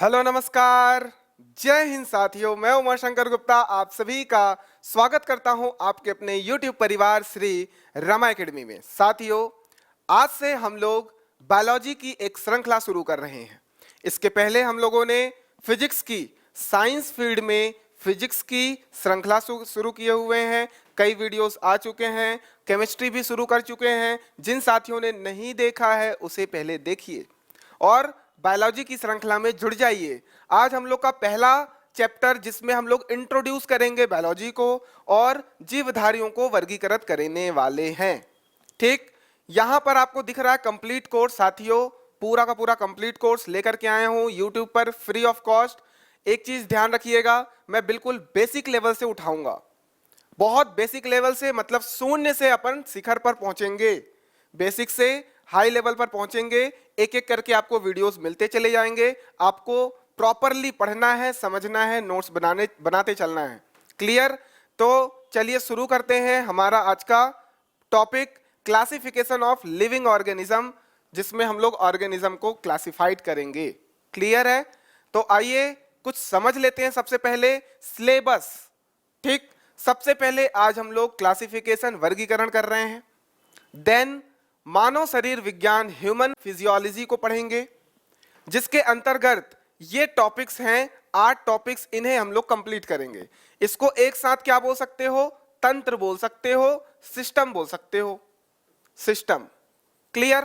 Hello नमस्कार, जय हिंद साथियों। मैं उमा शंकर गुप्ता आप सभी का स्वागत करता हूं आपके अपने YouTube परिवार श्री रमा एकेडमी में। साथियों, आज से हम लोग बायोलॉजी की एक श्रृंखला शुरू कर रहे हैं। इसके पहले हम लोगों ने फिजिक्स की साइंस फील्ड में फिजिक्स की श्रृंखला शुरू किए हुए हैं। कई वीडियोस आ चुके हैं, केमिस्ट्री भी शुरू कर चुके हैं। जिन साथियों ने नहीं देखा है उसे पहले देखिए और बायोलॉजी की श्रृंखला में जुड़ जाइए। आज हम लोग का पहला चैप्टर जिसमें हम लोग इंट्रोड्यूस करेंगे बायोलॉजी को और जीवधारियों को वर्गीकृत करने वाले हैं। ठीक, यहां पर आपको दिख रहा है कंप्लीट कोर्स। साथियों, पूरा का पूरा कंप्लीट कोर्स लेकर के आए हूं यूट्यूब पर फ्री ऑफ कॉस्ट। एक चीज ध्यान रखिएगा, मैं बिल्कुल बेसिक लेवल से उठाऊंगा, बहुत बेसिक लेवल से, मतलब शून्य से अपन शिखर पर पहुंचेंगे, बेसिक से हाई लेवल पर पहुंचेंगे। एक एक करके आपको वीडियोस मिलते चले जाएंगे। आपको प्रॉपरली पढ़ना है, समझना है, नोट्स बनाते चलना है। क्लियर? तो चलिए शुरू करते हैं हमारा आज का topic, classification of living organism, जिसमें हम लोग ऑर्गेनिज्म को क्लासिफाइड करेंगे। क्लियर है? तो आइए कुछ समझ लेते हैं। सबसे पहले सिलेबस। ठीक, सबसे पहले आज हम लोग क्लासिफिकेशन वर्गीकरण कर रहे हैं। देन मानव शरीर विज्ञान ह्यूमन फिजियोलॉजी को पढ़ेंगे, जिसके अंतर्गत ये टॉपिक्स हैं 8 टॉपिक्स। इन्हें हम लोग कंप्लीट करेंगे। इसको एक साथ क्या बोल सकते हो? तंत्र बोल सकते हो, सिस्टम बोल सकते हो। सिस्टम। क्लियर?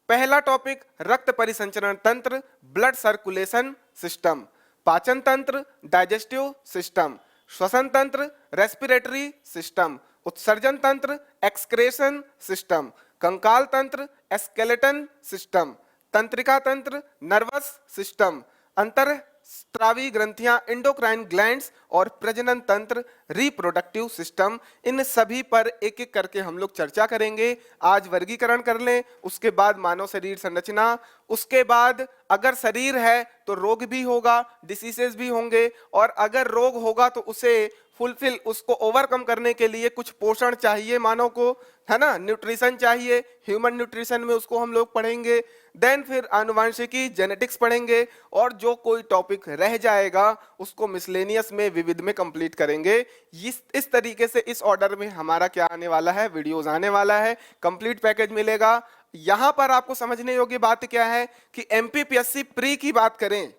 पहला टॉपिक रक्त परिसंचरण तंत्र, ब्लड सर्कुलेशन सिस्टम। पाचन तंत्र, डाइजेस्टिव सिस्टम। श्वसन तंत्र, रेस्पिरेटरी सिस्टम। उत्सर्जन तंत्र, एक्सक्रेशन सिस्टम। कंकाल तंत्र, स्केलेटन सिस्टम। तंत्रिका तंत्र, नर्वस सिस्टम। अंतरस्रावी ग्रंथियां, एंडोक्राइन ग्लैंड्स और प्रजनन तंत्र, रिप्रोडक्टिव सिस्टम। इन सभी पर एक एक करके हम लोग चर्चा करेंगे। आज वर्गीकरण कर लें, उसके बाद मानव शरीर संरचना, उसके बाद अगर शरीर है तो रोग भी होगा, डिसीजेस भी होंगे, और अगर रोग होगा तो उसे फुलफिल, उसको ओवरकम करने के लिए कुछ पोषण चाहिए मानव को, है ना, न्यूट्रिशन चाहिए। ह्यूमन न्यूट्रिशन में उसको हम लोग पढ़ेंगे। देन फिर आनुवंशिकी, जेनेटिक्स पढ़ेंगे, और जो कोई टॉपिक रह जाएगा उसको मिसलेनियस में, विविध में कंप्लीट करेंगे। इस तरीके से इस ऑर्डर में हमारा क्या आने वाला है, वीडियोस आने वाला है, कंप्लीट पैकेज मिलेगा। यहां पर आपको समझने योग्य बात क्या है कि एमपीपीएससी प्री की बात करें,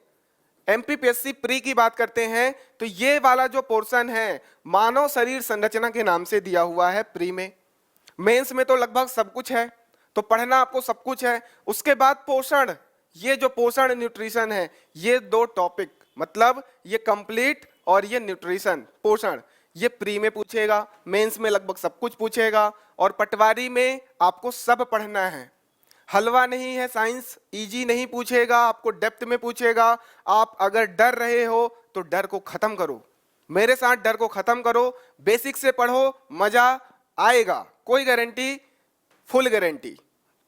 एमपीपीएससी प्री की बात करते हैं तो ये वाला जो पोर्शन है मानव शरीर संरचना के नाम से दिया हुआ है प्री में। मेंस में तो लगभग सब कुछ है, तो पढ़ना आपको सब कुछ है। उसके बाद पोषण, ये जो पोषण न्यूट्रिशन है, ये 2 टॉपिक, मतलब ये कंप्लीट और ये न्यूट्रिशन पोषण, ये प्री में पूछेगा, मेंस में लगभग सब कुछ पूछेगा, और पटवारी में आपको सब पढ़ना है। हलवा नहीं है साइंस, इजी नहीं पूछेगा, आपको डेप्थ में पूछेगा। आप अगर डर रहे हो तो डर को खत्म करो, मेरे साथ डर को खत्म करो, बेसिक से पढ़ो, मजा आएगा, कोई गारंटी, फुल गारंटी।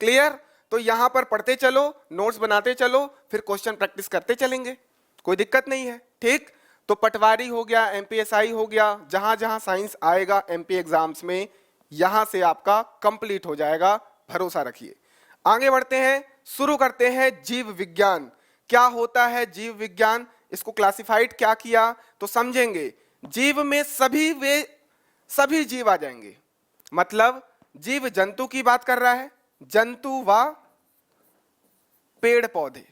क्लियर? तो यहां पर पढ़ते चलो, नोट्स बनाते चलो, फिर क्वेश्चन प्रैक्टिस करते चलेंगे, कोई दिक्कत नहीं है। ठीक, तो पटवारी हो गया, एमपीएसआई हो गया, जहां जहां साइंस आएगा एमपी एग्जाम्स में, यहां से आपका कंप्लीट हो जाएगा, भरोसा रखिए। आगे बढ़ते हैं, शुरू करते हैं जीव विज्ञान। क्या होता है जीव विज्ञान, इसको क्लासिफाइड क्या किया तो समझेंगे। जीव में सभी जीव आ जाएंगे, मतलब जीव जंतु की बात कर रहा है, जंतु व पेड़ पौधे।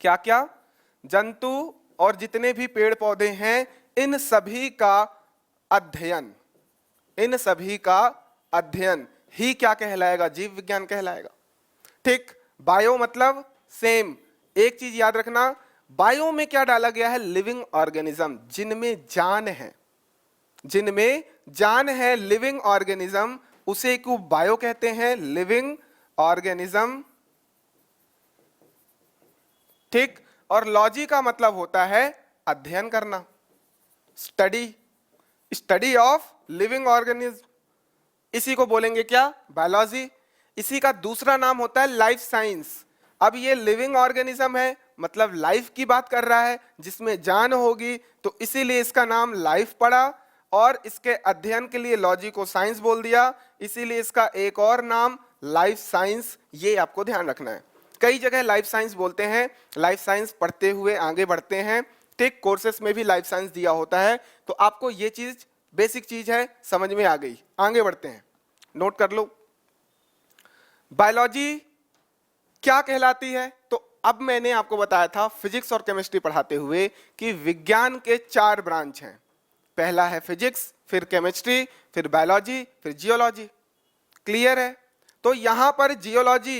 क्या क्या? जंतु और जितने भी पेड़ पौधे हैं, इन सभी का अध्ययन, इन सभी का अध्ययन ही क्या कहलाएगा? जीव विज्ञान कहलाएगा। ठीक, बायो मतलब सेम। एक चीज याद रखना, बायो में क्या डाला गया है? लिविंग ऑर्गेनिज्म, जिनमें जान है, जिनमें जान है, लिविंग ऑर्गेनिज्म, उसे को बायो कहते हैं, लिविंग ऑर्गेनिज्म। ठीक, और लॉजी का मतलब होता है अध्ययन करना, study, study of living organism, इसी को बोलेंगे क्या? बायोलॉजी। इसी का दूसरा नाम होता है लाइफ साइंस। अब ये लिविंग ऑर्गेनिज्म है, मतलब लाइफ की बात कर रहा है, जिसमें जान होगी, तो इसीलिए इसका नाम लाइफ पड़ा, और इसके अध्ययन के लिए लॉजी को साइंस बोल दिया, इसीलिए इसका एक और नाम लाइफ साइंस, ये आपको ध्यान रखना है। कई जगह लाइफ साइंस बोलते हैं, लाइफ साइंस पढ़ते हुए आगे बढ़ते हैं, ठीक, कोर्सेस में भी लाइफ साइंस दिया होता है, तो आपको ये चीज बेसिक चीज है, समझ में आ गई। आगे बढ़ते हैं, नोट कर लो बायोलॉजी क्या कहलाती है। तो अब मैंने आपको बताया था फिजिक्स और केमिस्ट्री पढ़ाते हुए कि विज्ञान के 4 ब्रांच हैं। पहला है फिजिक्स, फिर केमिस्ट्री, फिर बायोलॉजी, फिर जियोलॉजी। क्लियर है? तो यहां पर जियोलॉजी,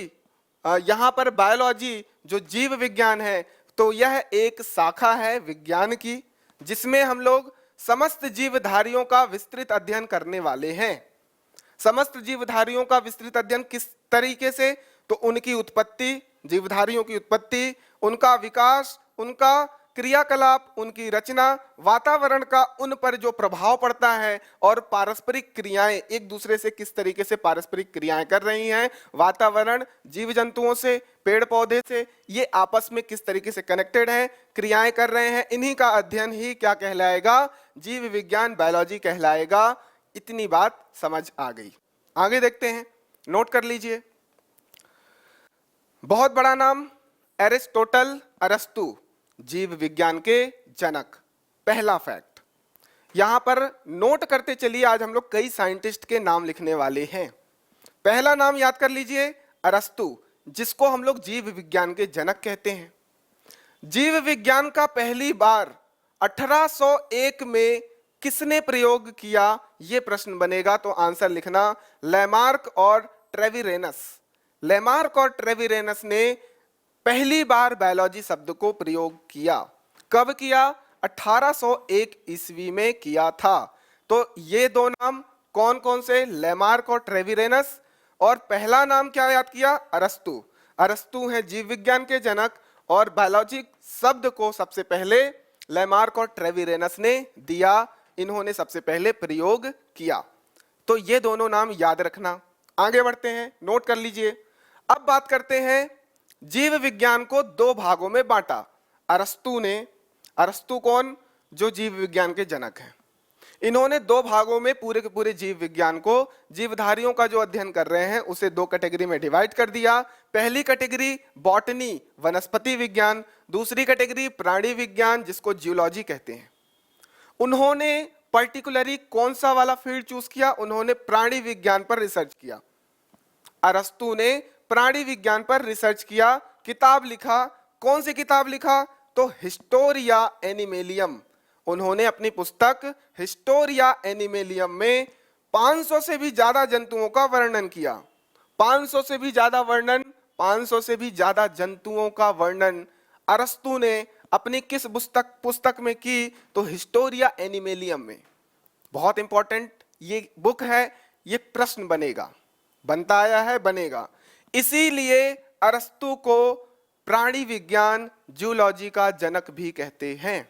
यहां पर बायोलॉजी जो जीव विज्ञान है, तो यह एक शाखा है विज्ञान की, जिसमें हम लोग समस्त जीवधारियों का विस्तृत अध्ययन करने वाले हैं। समस्त जीवधारियों का विस्तृत अध्ययन किस तरीके से? तो उनकी उत्पत्ति, जीवधारियों की उत्पत्ति, उनका विकास, उनका क्रियाकलाप, उनकी रचना, वातावरण का उन पर जो प्रभाव पड़ता है, और पारस्परिक क्रियाएं, एक दूसरे से किस तरीके से पारस्परिक क्रियाएं कर रही हैं, वातावरण जीव जंतुओं से, पेड़ पौधे से, ये आपस में किस तरीके से कनेक्टेड हैं, क्रियाएं कर रहे हैं, इन्हीं का अध्ययन ही क्या कहलाएगा? जीव विज्ञान, बायोलॉजी कहलाएगा। इतनी बात समझ आ गई। आगे देखते हैं, नोट कर लीजिए। बहुत बड़ा नाम एरिस्टोटल, अरस्तु, जीव विज्ञान के जनक। पहला फैक्ट यहां पर नोट करते चलिए, आज हम लोग कई साइंटिस्ट के नाम लिखने वाले हैं। पहला नाम याद कर लीजिए, अरस्तु, जिसको हम लोग जीव विज्ञान के जनक कहते हैं। जीव विज्ञान का पहली बार 1801 में किसने प्रयोग किया, यह प्रश्न बनेगा, तो आंसर लिखना लैमार्क और ट्रेविरेनस। लैमार्क और ट्रेविरेनस ने पहली बार बायोलॉजी शब्द को प्रयोग किया। कब किया? 1801 ईस्वी में किया था। तो ये दो नाम कौन कौन से? लैमार्क और ट्रेविरेनस। और पहला नाम क्या याद किया? अरस्तु। अरस्तु हैं जीव विज्ञान के जनक, और बायोलॉजी शब्द को सबसे पहले लैमार्क और ट्रेविरेनस ने दिया, इन्होंने सबसे पहले प्रयोग किया। तो ये दोनों नाम याद रखना। आगे बढ़ते हैं, नोट कर लीजिए। अब बात करते हैं, जीव विज्ञान को 2 भागों में बांटा अरस्तु ने। अरस्तु कौन? जो जीव विज्ञान के जनक हैं। इन्होंने 2 भागों में पूरे के पूरे जीव विज्ञान को, जीवधारियों का जो अध्ययन कर रहे हैं, उसे 2 कैटेगरी में डिवाइड कर दिया। पहली कैटेगरी बॉटनी, वनस्पति विज्ञान, दूसरी कैटेगरी प्राणी विज्ञान, जिसको जियोलॉजी कहते हैं। उन्होंने पर्टिकुलरली कौन सा वाला फील्ड चूज किया? उन्होंने प्राणी विज्ञान पर रिसर्च किया। अरस्तु ने प्राणी विज्ञान पर रिसर्च किया, किताब लिखा। कौन सी किताब लिखा? तो हिस्टोरिया एनिमेलियम। उन्होंने अपनी पुस्तक हिस्टोरिया एनिमेलियम में 500 से भी ज्यादा जंतुओं का वर्णन किया। 500 से भी ज्यादा वर्णन, 500 से भी ज्यादा जंतुओं का वर्णन अरस्तु ने अपनी किस पुस्तक में की? तो हिस्टोरिया एनिमेलियम में। बहुत इंपॉर्टेंट ये बुक है, ये प्रश्न बनेगा, बनता आया है, बनेगा। इसीलिए अरस्तु को प्राणी विज्ञान, जूलॉजी का जनक भी कहते हैं।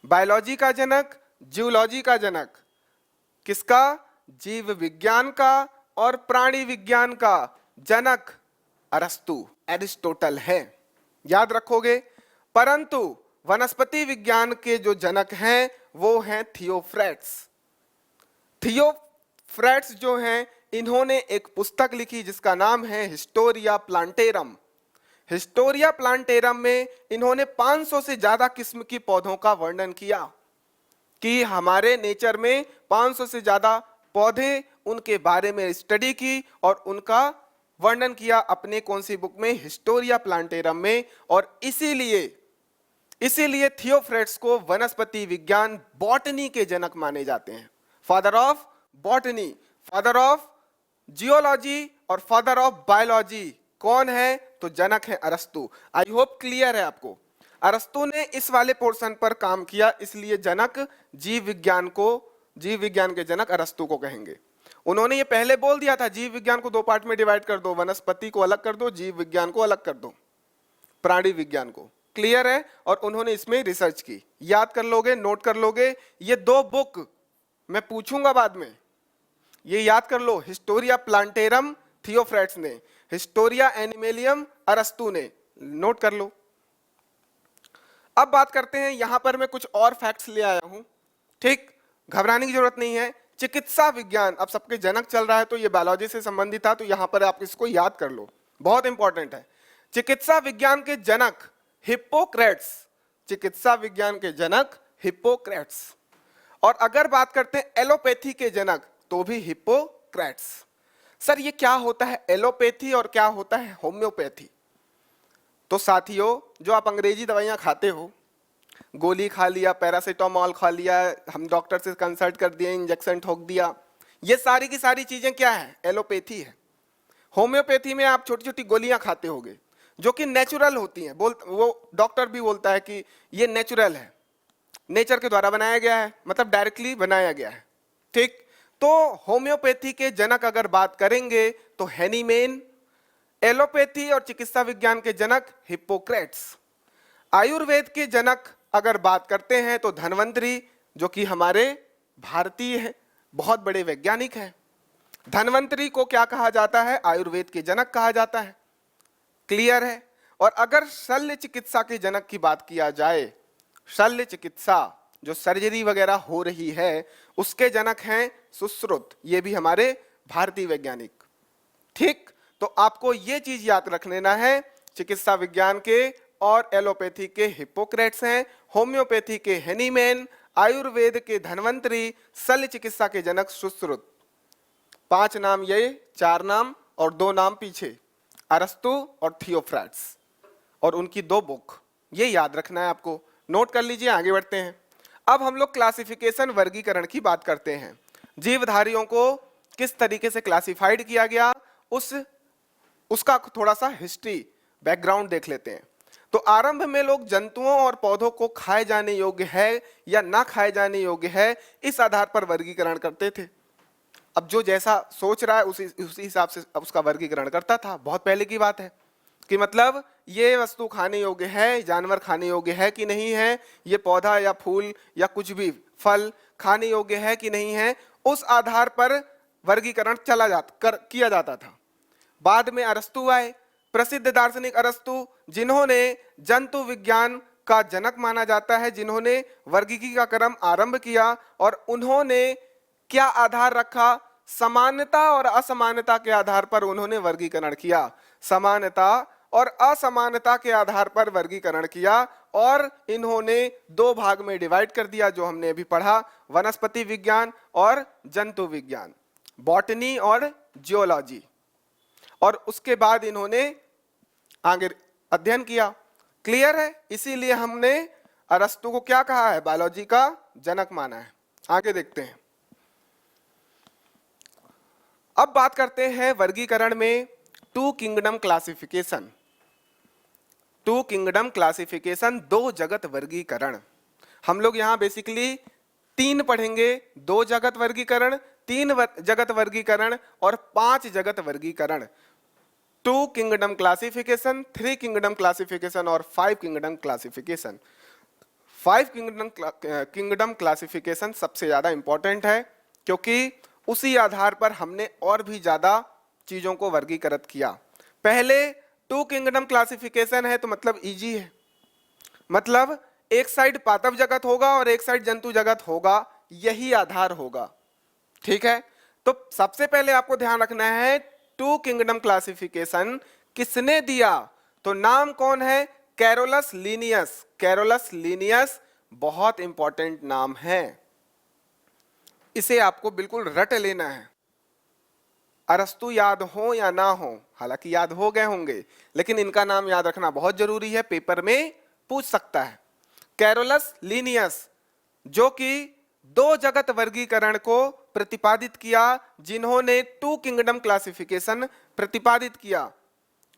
बायोलॉजी का जनक, जूलॉजी का जनक, किसका? जीव विज्ञान का और प्राणी विज्ञान का जनक अरस्तु, एरिस्टोटल है, याद रखोगे। परंतु वनस्पति विज्ञान के जो जनक हैं वो हैं थियोफ्रैट्स। थियोफ्रैट्स जो हैं, इन्होंने एक पुस्तक लिखी जिसका नाम है हिस्टोरिया प्लांटेरम। हिस्टोरिया प्लांटेरम में इन्होंने 500 से ज्यादा किस्म की पौधों का वर्णन किया कि हमारे नेचर में 500 से ज्यादा पौधे, उनके बारे में स्टडी की और उनका वर्णन किया अपने कौन सी बुक में? हिस्टोरिया प्लांटेरम में। और इसीलिए थियोफ्रैट्स को वनस्पति विज्ञान, बॉटनी के जनक माने जाते हैं। Father of botany, father of geology और फादर ऑफ बायोलॉजी कौन है? तो जनक है अरस्तु। आई होप क्लियर है आपको। अरस्तु ने इस वाले पोर्शन पर काम किया, इसलिए जनक जीव विज्ञान के जनक अरस्तु को कहेंगे। उन्होंने ये पहले बोल दिया था, जीव विज्ञान को 2 पार्ट में डिवाइड कर दो, वनस्पति को अलग कर दो, जीव विज्ञान को अलग कर दो, प्राणी विज्ञान को। क्लियर है? और उन्होंने इसमें रिसर्च की। याद कर लोगे, नोट कर लोगे। ये 2 बुक मैं पूछूंगा बाद में, ये याद कर लो। हिस्टोरिया प्लांटेरम थियोफ्रैट्स ने, हिस्टोरिया एनिमेलियम अरस्तु ने, नोट कर लो। अब बात करते हैं, यहां पर मैं कुछ और फैक्ट्स ले आया हूं, ठीक, घबराने की जरूरत नहीं है। चिकित्सा विज्ञान अब सबके जनक चल रहा है, तो ये बायोलॉजी से संबंधित था, तो यहां पर आप इसको याद कर लो, बहुत इंपॉर्टेंट है। चिकित्सा विज्ञान के जनक हिप्पोक्रेट्स, चिकित्सा विज्ञान के जनक हिप्पोक्रेट्स। और अगर बात करते हैं एलोपैथी के जनक तो भी हिप्पोक्रेट्स। सर ये क्या होता है एलोपैथी और क्या होता है होम्योपैथी? तो साथियों, जो आप अंग्रेजी दवाइयां खाते हो, गोली खा लिया, पैरासीटामोल खा लिया, हम डॉक्टर से कंसल्ट कर दिए, इंजेक्शन ठोक दिया, ये सारी की सारी चीजें क्या है? एलोपैथी है। होम्योपैथी में आप छोटी छोटी गोलियां खाते होगे जो कि नेचुरल होती हैं। वो डॉक्टर भी बोलता है कि ये नेचुरल है, नेचर के द्वारा बनाया गया है, मतलब डायरेक्टली बनाया गया है। ठीक, तो होम्योपैथी के जनक अगर बात करेंगे तो हैनीमैन, एलोपैथी और चिकित्सा विज्ञान के जनक हिप्पोक्रेट्स। आयुर्वेद के जनक अगर बात करते हैं तो धन्वंतरी, जो कि हमारे भारतीय है, बहुत बड़े वैज्ञानिक हैं। धन्वंतरी को क्या कहा जाता है? आयुर्वेद के जनक कहा जाता है। क्लियर है? और अगर शल्य चिकित्सा के जनक की बात किया जाए, शल्य चिकित्सा जो सर्जरी वगैरह हो रही है उसके जनक हैं सुश्रुत, ये भी हमारे भारतीय वैज्ञानिक। ठीक, तो आपको ये चीज याद रख लेना है, चिकित्सा विज्ञान के और एलोपैथी के हिप्पोक्रेट्स हैं, होम्योपैथी के हैनीमैन, आयुर्वेद के धन्वंतरी, शल्य चिकित्सा के जनक सुश्रुत। 5 नाम ये, 4 नाम और 2 नाम पीछे, अरस्तु और थियोफ्रास्टस, और उनकी 2 बुक, ये याद रखना है आपको। नोट कर लीजिए, आगे बढ़ते हैं। अब हम लोग क्लासिफिकेशन, वर्गीकरण की बात करते हैं। जीवधारियों को किस तरीके से क्लासिफाइड किया गया उसका थोड़ा सा हिस्ट्री, बैकग्राउंड देख लेते हैं। तो आरंभ में लोग जंतुओं और पौधों को खाए जाने योग्य है या ना खाए जाने योग्य है, इस आधार पर वर्गीकरण करते थे। अब जो जैसा सोच रहा है उसी हिसाब से उसका वर्गीकरण करता था। बहुत पहले की बात है कि मतलब ये वस्तु खाने योग्य है, जानवर खाने योग्य है कि नहीं है, ये पौधा या फूल या कुछ भी फल खाने योग्य है कि नहीं है, उस आधार पर वर्गीकरण किया जाता था। बाद में अरस्तु आए, प्रसिद्ध दार्शनिक अरस्तु, जिन्होंने जंतु विज्ञान का जनक माना जाता है, जिन्होंने वर्गीकरण का क्रम आरंभ किया। और उन्होंने क्या आधार रखा? समानता और असमानता के आधार पर उन्होंने वर्गीकरण किया। समानता और असमानता के आधार पर वर्गीकरण किया और इन्होंने 2 भाग में डिवाइड कर दिया, जो हमने अभी पढ़ा, वनस्पति विज्ञान और जंतु विज्ञान, बॉटनी और जियोलॉजी। और उसके बाद इन्होंने आगे अध्ययन किया। क्लियर है? इसीलिए हमने अरस्तु को क्या कहा है? बायोलॉजी का जनक माना है। आगे देखते हैं। अब बात करते हैं वर्गीकरण में 2 किंगडम क्लासिफिकेशन। 2 किंगडम क्लासिफिकेशन, 2 जगत वर्गीकरण। हम लोग यहां बेसिकली 3 पढ़ेंगे, 2 जगत वर्गीकरण, 3 जगत वर्गीकरण और 5 जगत वर्गीकरण। 2 किंगडम क्लासिफिकेशन, 3 किंगडम क्लासिफिकेशन और 5 किंगडम क्लासिफिकेशन। 5 किंगडम क्लासिफिकेशन सबसे ज्यादा इंपॉर्टेंट है, क्योंकि उसी आधार पर हमने और भी ज्यादा चीजों को वर्गीकृत किया। पहले 2 किंगडम क्लासिफिकेशन है तो मतलब इजी है, मतलब एक साइड पादप जगत होगा और एक साइड जंतु जगत होगा, यही आधार होगा। ठीक है, तो सबसे पहले आपको ध्यान रखना है 2 किंगडम क्लासिफिकेशन किसने दिया? तो नाम कौन है? Carolus Linnaeus. कैरोलस लीनियस बहुत इंपॉर्टेंट नाम है, इसे आपको बिल्कुल रट लेना है। अरस्तु याद हो या ना हो, हालांकि याद हो गए होंगे, लेकिन इनका नाम याद रखना बहुत जरूरी है, पेपर में पूछ सकता है। कैरोलस लीनियस, जो कि 2 जगत वर्गीकरण को प्रतिपादित किया, जिन्होंने 2 किंगडम क्लासिफिकेशन प्रतिपादित किया।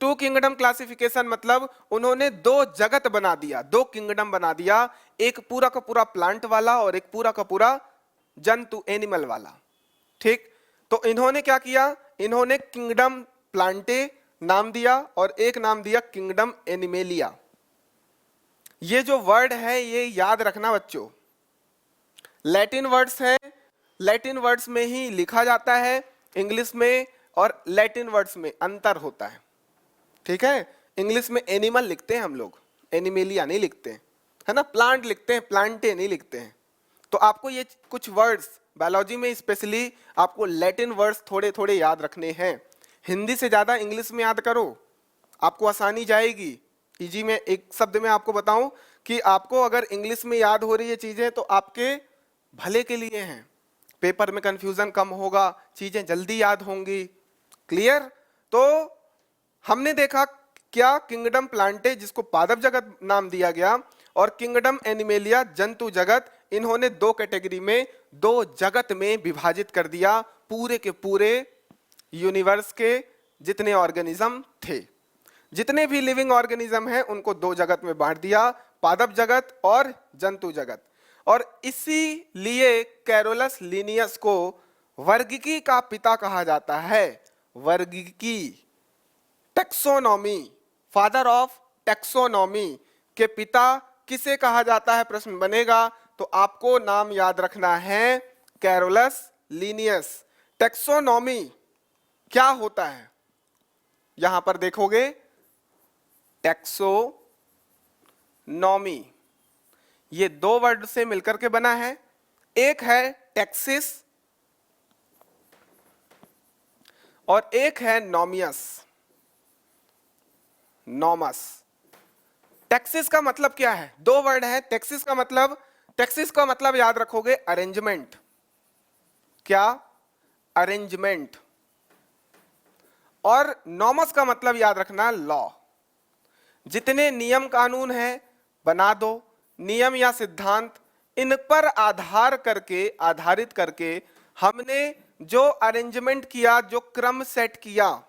2 किंगडम क्लासिफिकेशन मतलब उन्होंने 2 जगत बना दिया, 2 किंगडम बना दिया, एक पूरा का पूरा प्लांट वाला और एक पूरा का पूरा जंतु एनिमल वाला। ठीक, तो इन्होंने क्या किया? इन्होंने किंगडम प्लांटे नाम दिया और एक नाम दिया किंगडम एनिमेलिया। ये जो वर्ड है ये याद रखना बच्चों, लैटिन वर्ड्स है, लैटिन वर्ड्स में ही लिखा जाता है, इंग्लिश में और लैटिन वर्ड्स में अंतर होता है। ठीक है, इंग्लिश में एनिमल लिखते हैं हम लोग, एनिमेलिया नहीं लिखते हैं, है ना, प्लांट लिखते हैं, प्लांटे नहीं लिखते हैं। तो आपको ये कुछ वर्ड्स बायोलॉजी में स्पेशली आपको लैटिन वर्ड्स थोड़े थोड़े याद रखने हैं। हिंदी से ज्यादा इंग्लिश में याद करो, आपको आसानी जाएगी। इजी में एक शब्द में आपको बताऊं कि आपको अगर इंग्लिश में याद हो रही है चीजें तो आपके भले के लिए हैं, पेपर में कंफ्यूजन कम होगा, चीजें जल्दी याद होंगी। क्लियर? तो हमने देखा क्या, किंगडम प्लांटे जिसको पादप जगत नाम दिया गया और किंगडम एनिमेलिया जंतु जगत, इन्होंने दो कैटेगरी में, दो जगत में विभाजित कर दिया पूरे के पूरे यूनिवर्स के जितने ऑर्गेनिज्म थे। जितने भी लिविंग ऑर्गेनिज्म हैं उनको दो जगत में बांट दिया, पादप जगत और जंतु जगत। और इसीलिए कैरोलस लिनियस को वर्गीकी का पिता कहा जाता है। वर्गीकी, टेक्सोनॉमी, फादर ऑफ टेक्सोनॉमी के पिता किसे कहा जाता है, प्रश्न बनेगा तो आपको नाम याद रखना है कैरोलस लिनियस। टेक्सोनॉमी क्या होता है, यहां पर देखोगे टेक्सोनॉमी, ये दो वर्ड से मिलकर के बना है। एक है टेक्सिस और एक है नॉमियस, नॉमस। टेक्सिस का मतलब क्या है, दो वर्ड है। टेक्सिस का मतलब याद रखोगे अरेंजमेंट। क्या? अरेंजमेंट। और नॉमस का मतलब याद रखना लॉ। जितने नियम कानून हैं बना दो, नियम या सिद्धांत, इन पर आधारित करके हमने जो अरेंजमेंट किया, जो क्रम सेट किया,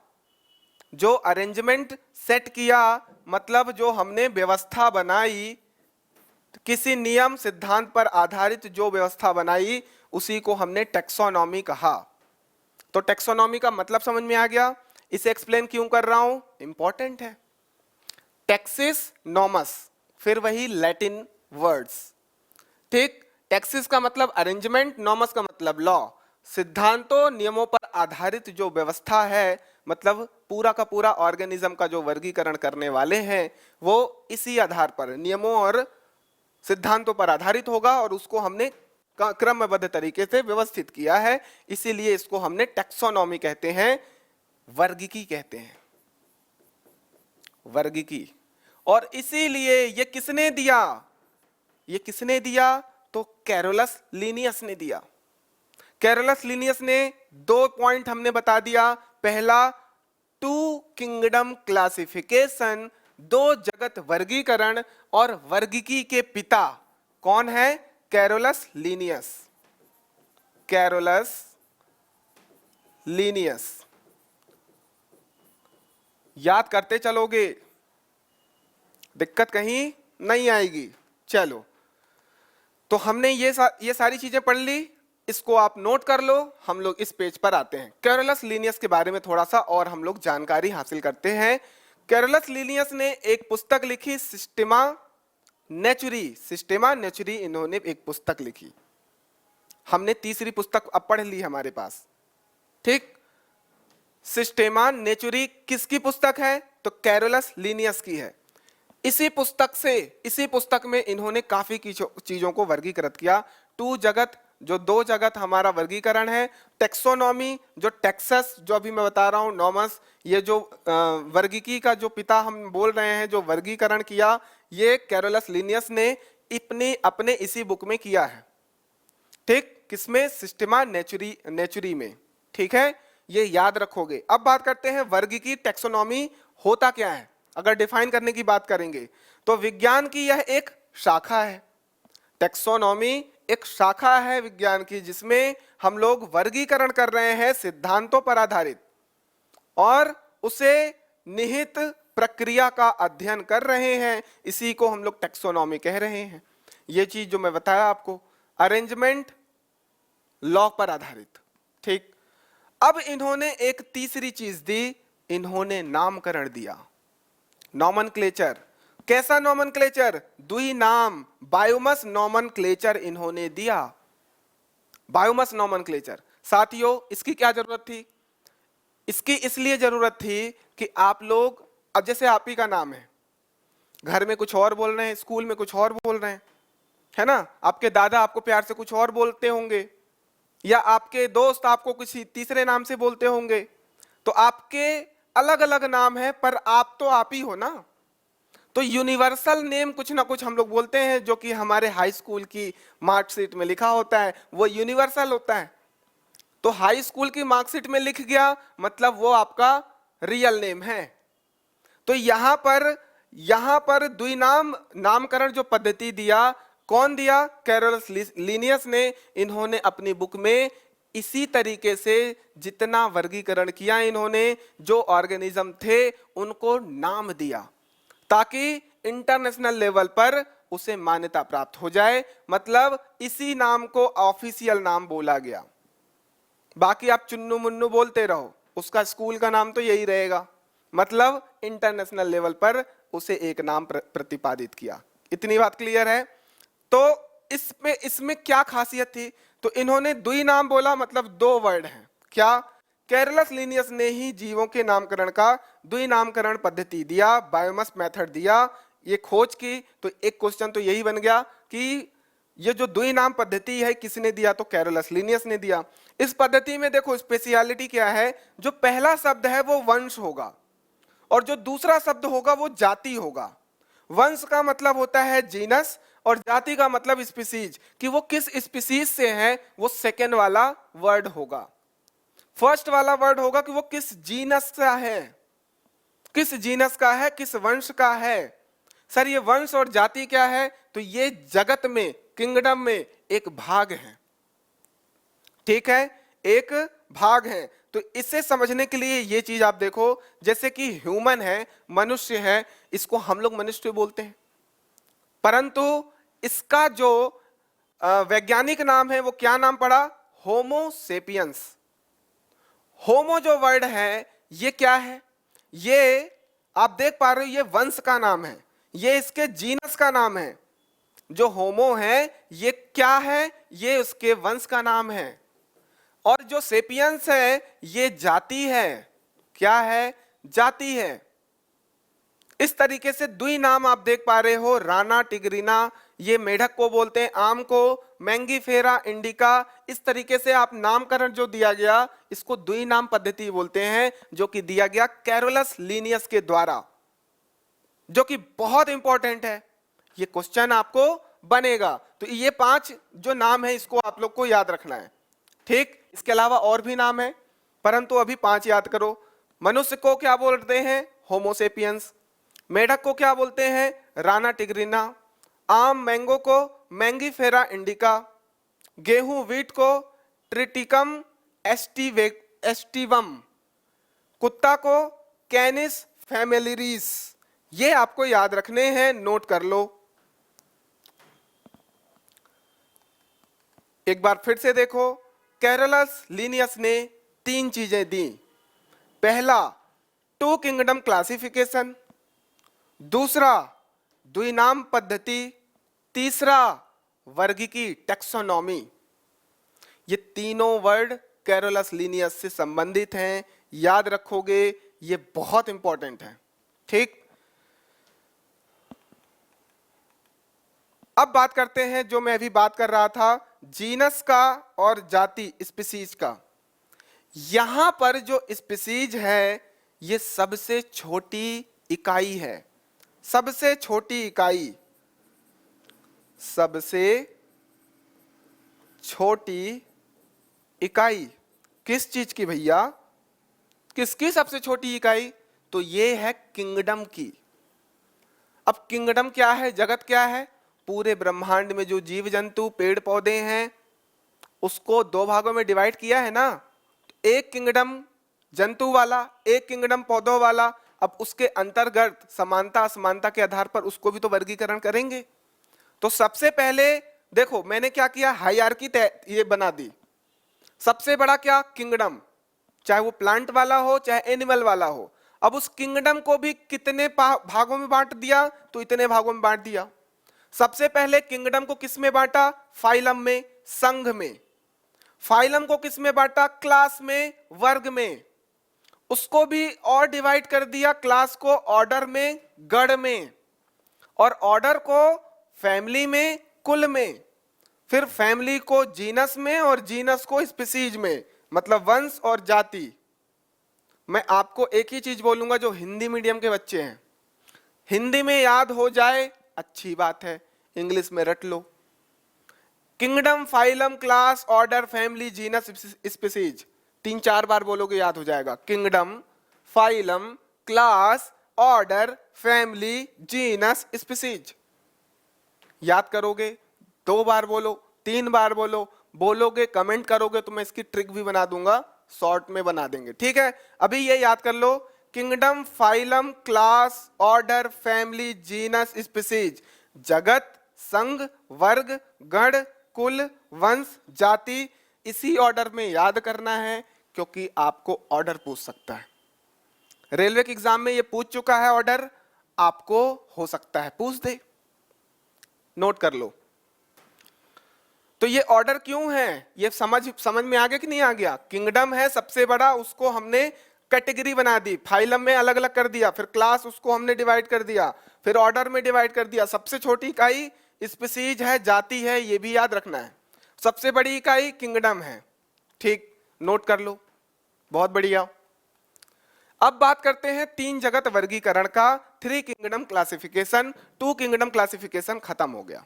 जो अरेंजमेंट सेट किया मतलब जो हमने व्यवस्था बनाई, किसी नियम सिद्धांत पर आधारित जो व्यवस्था बनाई, उसी को हमने टेक्सोनॉमी कहा। तो टेक्सोनॉमी का मतलब समझ में आ गया। इसे एक्सप्लेन क्यों कर रहा हूं, इंपॉर्टेंट है। टेक्सिस, नॉमस, फिर वही लैटिन वर्ड्स। ठीक, टेक्सिस का मतलब अरेंजमेंट, नॉमस का मतलब लॉ। सिद्धांतों, नियमों पर आधारित जो व्यवस्था है, मतलब पूरा का पूरा ऑर्गेनिज्म का जो वर्गीकरण करने वाले हैं वो इसी आधार पर, नियमों और सिद्धांतों पर आधारित होगा और उसको हमने क्रमबद्ध तरीके से व्यवस्थित किया है। इसीलिए इसको हमने टेक्सोनॉमी कहते हैं, वर्गीकी कहते हैं, वर्गीकी। और इसीलिए ये किसने दिया, तो कैरोलस लिनियस ने दिया। कैरोलस लिनियस ने दो पॉइंट हमने बता दिया। पहला, टू किंगडम क्लासिफिकेशन, दो जगत वर्गीकरण, और वर्गीकी के पिता कौन है, कैरोलस लिनियस। कैरोलस लिनियस याद करते चलोगे, दिक्कत कहीं नहीं आएगी। चलो, तो हमने ये सारी चीजें पढ़ ली, इसको आप नोट कर लो। हम लोग इस पेज पर आते हैं, कैरोलस लिनियस के बारे में थोड़ा सा और हम लोग जानकारी हासिल करते हैं। कैरोलस लिनियस ने एक पुस्तक लिखी, सिस्टेमा नेचुरी, इन्होंने एक पुस्तक लिखी। हमने तीसरी पुस्तक अब पढ़ ली हमारे पास। ठीक, सिस्टेमा नेचुरी किसकी पुस्तक है, तो कैरोलस लिनियस की है। इसी पुस्तक में इन्होंने काफी चीजों को वर्गीकृत किया। टू जगत, जो दो जगत हमारा वर्गीकरण है। टेक्सोनॉमी, जो टेक्सस, जो अभी मैं बता रहा हूं, नॉमस, ये जो वर्गीकी का जो पिता हम बोल रहे हैं, जो वर्गीकरण किया, ये कैरोलस लिनियस ने अपने इसी बुक में किया है। ठीक, किसमें, सिस्टेमा नेचुरी में। ठीक है, ये याद रखोगे। अब बात करते हैं वर्गीकी, टेक्सोनॉमी होता क्या है। अगर डिफाइन करने की बात करेंगे तो विज्ञान की यह एक शाखा है। टेक्सोनॉमी एक शाखा है विज्ञान की, जिसमें हम लोग वर्गीकरण कर रहे हैं सिद्धांतों पर आधारित, और उसे निहित प्रक्रिया का अध्ययन कर रहे हैं। इसी को हम लोग टेक्सोनॉमी कह रहे हैं। ये चीज जो मैं बताया आपको, अरेंजमेंट, लॉ पर आधारित। ठीक, अब इन्होंने एक तीसरी चीज दी, इन्होंने नामकरण दिया, नॉमेनक्लेचर। कैसा नॉमेनक्लेचर, दुई नाम, बायोमस नॉमेनक्लेचर इन्होंने दिया। बायोमस नॉमेनक्लेचर, साथियों इसकी क्या जरूरत थी, इसकी इसलिए जरूरत थी कि आप लोग, अब जैसे आप ही का नाम है, घर में कुछ और बोल रहे हैं, स्कूल में कुछ और बोल रहे हैं, है ना, आपके दादा आपको प्यार से कुछ और बोलते होंगे, या आपके दोस्त आपको कुछ तीसरे नाम से बोलते होंगे। तो आपके अलग अलग नाम है, पर आप तो आप ही हो ना। तो यूनिवर्सल नेम कुछ ना कुछ हम लोग बोलते हैं, जो कि हमारे हाई स्कूल की मार्कशीट में लिखा होता है, वो यूनिवर्सल होता है। तो हाई स्कूल की मार्कशीट में लिख गया, मतलब वो आपका रियल नेम है। तो यहां पर द्विनाम नामकरण जो पद्धति दिया, कौन दिया? कैरोलस लीनियस ने। इन्होंने अपनी बुक में इसी तरीके से जितना वर्गीकरण किया, इन्होंने जो ऑर्गेनिज्म थे उनको नाम दिया, ताकि इंटरनेशनल लेवल पर उसे मान्यता प्राप्त हो जाए। मतलब इसी नाम को ऑफिशियल नाम बोला गया। बाकी आप चुन्नू मुन्नू बोलते रहो, उसका स्कूल का नाम तो यही रहेगा। मतलब इंटरनेशनल लेवल पर उसे एक नाम प्रतिपादित किया। इतनी बात क्लियर है? तो इसमें क्या खासियत थी? तो इन्होंने द्वि नाम बोला, मतलब दो वर्ड हैं। क्या? कैरोलस लीनियस ने ही जीवों के नामकरण का द्वि नामकरण पद्धति दिया, बायोमस मेथड दिया, ये खोज की। तो एक क्वेश्चन तो यही बन गया कि ये जो द्वि नाम पद्धति है किसने दिया? तो कैरोलस लीनियस ने दिया। इस पद्धति में देखो स्पेशलिटी क्या है, जो पहला शब्द है वो वंश होगा, और जो दूसरा शब्द होगा वो जाति होगा। वंश का मतलब होता है जीनस, और जाति का मतलब स्पीसीज, कि वो किस स्पीसीज से है, वो सेकेंड वाला वर्ड होगा। फर्स्ट वाला वर्ड होगा कि वो किस जीनस का है, किस जीनस का है, किस वंश का है। सर ये वंश और जाति क्या है? तो ये जगत में, किंगडम में एक भाग है। ठीक है, एक भाग है। तो इसे समझने के लिए ये चीज आप देखो, जैसे कि ह्यूमन है, मनुष्य है, इसको हम लोग मनुष्य बोलते हैं, परंतु इसका जो वैज्ञानिक नाम है वो क्या नाम पड़ा? होमो सेपियंस। होमो जो वर्ड है ये क्या है? ये आप देख पा रहे हो, ये वंश का नाम है, ये इसके जीनस का नाम है। जो होमो है ये क्या है? ये उसके वंश का नाम है। और जो सेपियंस है ये जाति है। क्या है? जाति है। इस तरीके से दुई नाम आप देख पा रहे हो, राना टिग्रिना, ये मेढक को बोलते हैं, आम को मैंगीफेरा इंडिका। इस तरीके से आप नामकरण जो दिया गया इसको दुई नाम पद्धति बोलते हैं, जो कि दिया गया कैरोलस लीनियस के द्वारा, जो कि बहुत इंपॉर्टेंट है। ये क्वेश्चन आपको बनेगा। तो ये 5 जो नाम है इसको आप लोग को याद रखना है। ठीक, इसके अलावा और भी नाम है, परंतु अभी 5 याद करो। मनुष्य को क्या बोलते हैं? होमोसेपियंस। मेढक को क्या बोलते हैं? राना टिग्रिना। आम मैंगो को मैंगीफेरा इंडिका। गेहूं वीट को ट्रिटिकम एस्टिवम। कुत्ता को कैनिस फैमिलियरिस। ये आपको याद रखने हैं, नोट कर लो। एक बार फिर से देखो, कैरोलस लीनियस ने 3 चीजें दी। पहला, 2 किंगडम क्लासिफिकेशन। दूसरा, द्विनाम पद्धति। तीसरा, वर्गीकी टैक्सोनॉमी। ये तीनों वर्ड कैरोलस लीनियस से संबंधित हैं, याद रखोगे, ये बहुत इंपॉर्टेंट है। ठीक, अब बात करते हैं जो मैं अभी बात कर रहा था, जीनस का और जाति स्पीसीज का। यहां पर जो स्पीसीज है ये सबसे छोटी इकाई है। सबसे छोटी इकाई, सबसे छोटी इकाई किस चीज की भैया? किसकी सबसे छोटी इकाई? तो ये है किंगडम की। अब किंगडम क्या है? जगत क्या है? पूरे ब्रह्मांड में जो जीव जंतु पेड़ पौधे हैं उसको 2 भागों में डिवाइड किया है ना। एक किंगडम जंतु वाला, एक किंगडम पौधों वाला। अब उसके अंतर्गत समानता असमानता के आधार पर उसको भी तो वर्गीकरण करेंगे। तो सबसे पहले देखो मैंने क्या किया, हायरार्की ये बना दी। सबसे बड़ा क्या? किंगडम, चाहे वो प्लांट वाला हो चाहे एनिमल वाला हो। अब उस किंगडम को भी कितने भागों में बांट दिया? तो इतने भागों में बांट दिया। सबसे पहले किंगडम को किस में बांटा? फाइलम में, संघ में। फाइलम को किस में बांटा? क्लास में, वर्ग में। उसको भी और डिवाइड कर दिया, क्लास को ऑर्डर में, गण में, और ऑर्डर को फैमिली में, कुल में। फिर फैमिली को जीनस में और जीनस को स्पीसीज में, मतलब वंश और जाति। मैं आपको एक ही चीज बोलूंगा, जो हिंदी मीडियम के बच्चे हैं, हिंदी में याद हो जाए अच्छी बात है, इंग्लिश में रट लो। Kingdom, phylum, class, order, family, genus, species, 3-4 बार बोलोगे याद हो जाएगा। Kingdom, phylum, class, order, family, genus, species. याद करोगे, 2 बार बोलो, 3 बार बोलो, बोलोगे कमेंट करोगे तो मैं इसकी ट्रिक भी बना दूंगा, शॉर्ट में बना देंगे, ठीक है। अभी ये याद कर लो, kingdom, phylum, class, order, family, genus, species, जगत, संघ, वर्ग, गण, कुल, वंश, जाति, इसी ऑर्डर में याद करना है, क्योंकि आपको ऑर्डर पूछ सकता है। रेलवे के एग्जाम में ये पूछ चुका है ऑर्डर, आपको हो सकता है पूछ दे, नोट कर लो। तो ये ऑर्डर क्यों है, ये समझ में आ गया कि नहीं आ गया। किंगडम है सबसे बड़ा, उसको हमने कैटेगरी बना दी, फाइलम में अलग अलग कर दिया, फिर क्लास उसको हमने डिवाइड कर दिया, फिर ऑर्डर में डिवाइड कर दिया। सबसे छोटी इकाई स्पीसीज है, जाति है, ये भी याद रखना है। सबसे बड़ी इकाई किंगडम है, ठीक, नोट कर लो, बहुत बढ़िया। अब बात करते हैं 3 जगत वर्गीकरण का। 3 किंगडम क्लासिफिकेशन, 2 किंगडम क्लासिफिकेशन खत्म हो गया।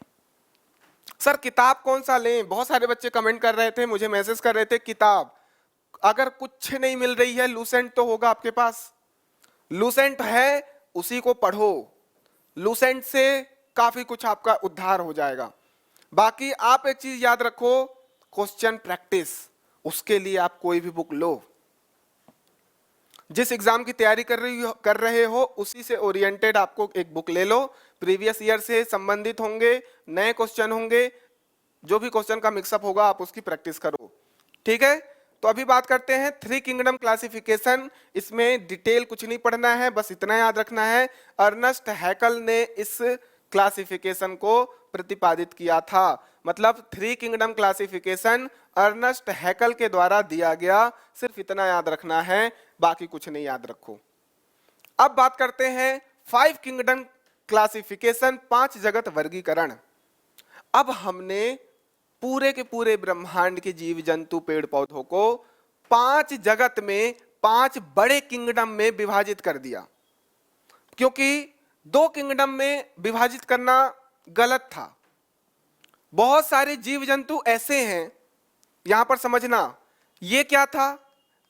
सर किताब कौन सा लें, बहुत सारे बच्चे कमेंट कर रहे थे, मुझे मैसेज कर रहे थे किताब। अगर कुछ नहीं मिल रही है, लूसेंट तो होगा आपके पास, लूसेंट है उसी को पढ़ो, लूसेंट से काफी कुछ आपका उद्धार हो जाएगा। बाकी आप एक चीज याद रखो, क्वेश्चन प्रैक्टिस, उसके लिए आप कोई भी बुक लो, जिस एग्जाम की तैयारी कर रहे हो उसी से ओरिएंटेड आपको एक बुक ले लो, प्रीवियस ईयर से संबंधित होंगे, नए क्वेश्चन होंगे, जो भी क्वेश्चन का मिक्सअप होगा आप उसकी प्रैक्टिस करो, ठीक है। तो अभी बात करते हैं 3 किंगडम क्लासिफिकेशन। इसमें डिटेल कुछ नहीं पढ़ना है, बस इतना याद रखना है, अर्नेस्ट हैकल ने इस क्लासिफिकेशन को प्रतिपादित किया था। मतलब 3 किंगडम क्लासिफिकेशन अर्नेस्ट हैकल के द्वारा दिया गया, सिर्फ इतना याद रखना है, बाकी कुछ नहीं याद रखो। अब बात करते हैं 5 किंगडम क्लासिफिकेशन, 5 जगत वर्गीकरण। अब हमने पूरे के पूरे ब्रह्मांड के जीव जंतु पेड़ पौधों को 5 जगत में 5 बड़े किंगडम में विभाजित कर दिया, क्योंकि 2 किंगडम में विभाजित करना गलत था। बहुत सारे जीव जंतु ऐसे हैं, यहां पर समझना, ये क्या था,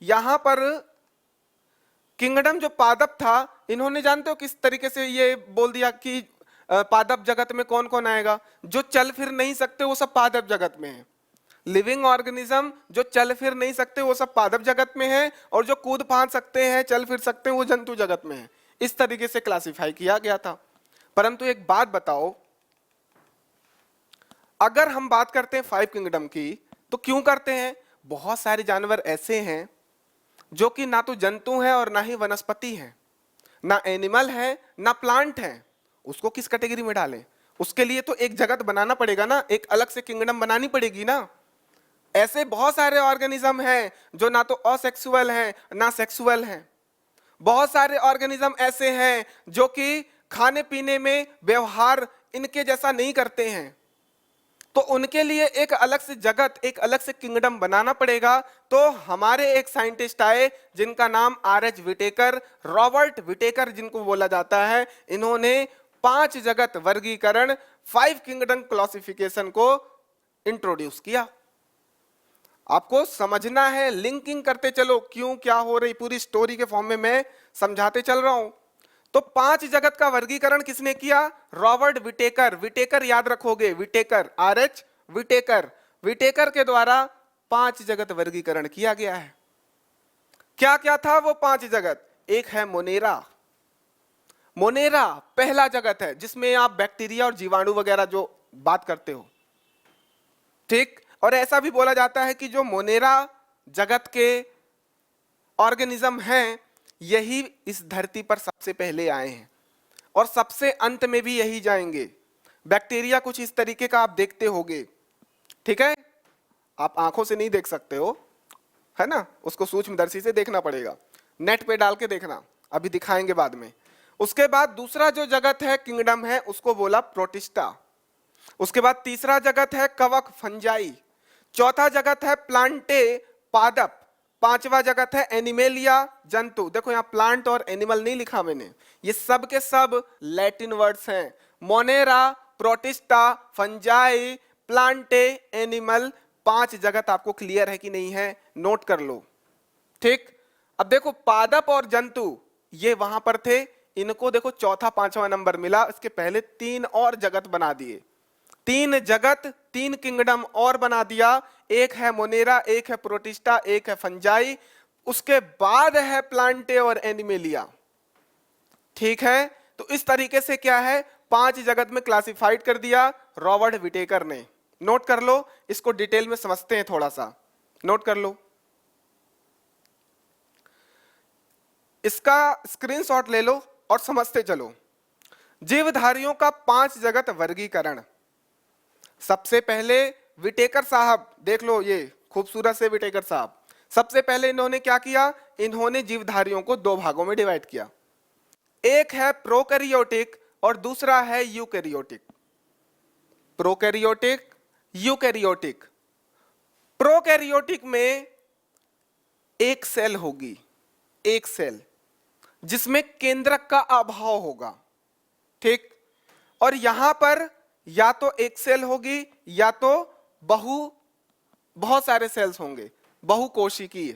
यहां पर किंगडम जो पादप था, इन्होंने जानते हो किस तरीके से ये बोल दिया कि पादप जगत में कौन कौन आएगा, जो चल फिर नहीं सकते वो सब पादप जगत में है। लिविंग ऑर्गेनिज्म जो चल फिर नहीं सकते वो सब पादप जगत में है, और जो कूद फांद सकते हैं, चल फिर सकते हैं, वो जंतु जगत में है। इस तरीके से क्लासिफाई किया गया था। परंतु एक बात बताओ, अगर हम बात करते हैं 5 किंगडम की, तो क्यों करते हैं? बहुत सारे जानवर ऐसे हैं जो कि ना तो जंतु हैं और ना ही वनस्पति हैं, ना एनिमल है ना प्लांट है, उसको किस कैटेगरी में डालें? उसके लिए तो एक जगत बनाना पड़ेगा ना, एक अलग से किंगडम बनानी पड़ेगी ना। ऐसे बहुत सारे ऑर्गेनिज्म हैं जो ना तो असेक्सुअल हैं ना सेक्सुअल हैं। बहुत सारे ऑर्गेनिज्म ऐसे हैं जो कि खाने पीने में व्यवहार इनके जैसा नहीं करते हैं, तो उनके लिए एक अलग से जगत, एक अलग से किंगडम बनाना पड़ेगा। तो हमारे एक साइंटिस्ट आए जिनका नाम आर.एच. विटेकर, रॉबर्ट विटेकर जिनको बोला जाता है, इन्होंने 5 जगत वर्गीकरण, 5 किंगडम क्लासिफिकेशन को इंट्रोड्यूस किया। आपको समझना है, लिंकिंग करते चलो, क्यों क्या हो रही, पूरी स्टोरी के फॉर्म में मैं समझाते चल रहा हूं। तो 5 जगत का वर्गीकरण किसने किया? Robert Whittaker. विटेकर याद रखोगे, विटेकर, आर.एच. विटेकर, विटेकर के द्वारा 5 जगत वर्गीकरण किया गया है। क्या क्या था वो 5 जगत? एक है मोनेरा। मोनेरा पहला जगत है जिसमें आप बैक्टीरिया और जीवाणु वगैरह जो बात करते हो, ठीक। और ऐसा भी बोला जाता है कि जो मोनेरा जगत के ऑर्गेनिज्म हैं, यही इस धरती पर सबसे पहले आए हैं और सबसे अंत में भी यही जाएंगे। बैक्टीरिया कुछ इस तरीके का आप देखते होगे, ठीक है, आप आंखों से नहीं देख सकते हो, है ना, उसको सूक्ष्मदर्शी से देखना पड़ेगा, नेट पे डाल के देखना, अभी दिखाएंगे बाद में। उसके बाद दूसरा जो जगत है, किंगडम है, उसको बोला प्रोटिस्टा। उसके बाद तीसरा जगत है कवक, फंजाई। चौथा जगत है प्लांटे, पादप। पांचवा जगत है एनिमेलिया, जंतु। देखो यहाँ प्लांट और एनिमल नहीं लिखा मैंने, ये सब के सब लैटिन वर्ड्स हैं। Monera, protista, fungi, Plantae, animal, 5 जगत आपको क्लियर है कि नहीं है, नोट कर लो। ठीक, अब देखो पादप और जंतु ये वहां पर थे, इनको देखो चौथा पांचवा नंबर मिला, इसके पहले 3 और जगत बना दिए, 3 जगत 3 किंगडम और बना दिया। एक है मोनेरा, एक है प्रोटिस्टा, एक है फंजाई, उसके बाद है प्लांटे और एनिमेलिया। ठीक है, तो इस तरीके से क्या है 5 जगत में क्लासिफाइड कर दिया रॉबर्ट विटेकर ने। नोट कर लो, इसको डिटेल में समझते हैं थोड़ा सा, नोट कर लो, इसका स्क्रीनशॉट ले लो और समझते चलो। जीवधारियों का 5 जगत वर्गीकरण। सबसे पहले विटेकर साहब, देख लो ये खूबसूरत से विटेकर साहब, सबसे पहले इन्होंने क्या किया, इन्होंने जीवधारियों को 2 भागों में डिवाइड किया। एक है प्रोकैरियोटिक और दूसरा है यूकैरियोटिक। Prokaryotic, eukaryotic. प्रोकैरियोटिक में एक सेल होगी, एक सेल जिसमें केंद्रक का अभाव होगा। ठीक, और यहां पर या तो एक सेल होगी या तो बहुत सारे सेल्स होंगे, बहुकोशिकीय।